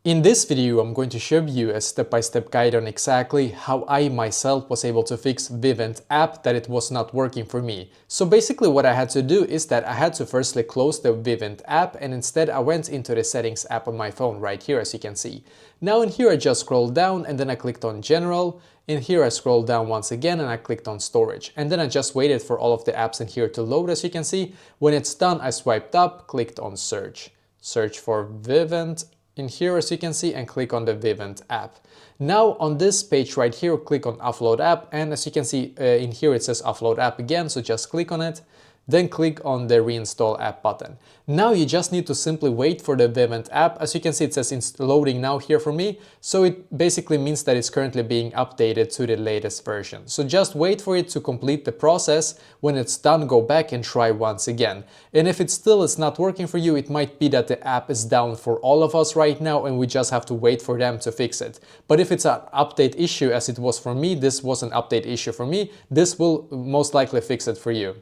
In this video, I'm going to show you a step-by-step guide on exactly how I myself was able to fix Vivint app that it was not working for me. So basically what I had to do is that I had to firstly close the Vivint app, and instead I went into the settings app on my phone right here, as you can see. Now in here I just scrolled down and then I clicked on general. In here I scrolled down once again and I clicked on storage, and then I just waited for all of the apps in here to load, as you can see. When it's done, I swiped up, clicked on search for Vivint in here, as you can see, and click on the Vivint app. Now on this page right here, click on upload app, and as you can see in here it says upload app again, so just click on it. Then click on the reinstall app button. Now you just need to simply wait for the Vivint app. As you can see, it says it's loading now here for me. So it basically means that it's currently being updated to the latest version. So just wait for it to complete the process. When it's done, go back and try once again. And if it still is not working for you, it might be that the app is down for all of us right now and we just have to wait for them to fix it. But if it's an update issue, as it was for me, this was an update issue for me, this will most likely fix it for you.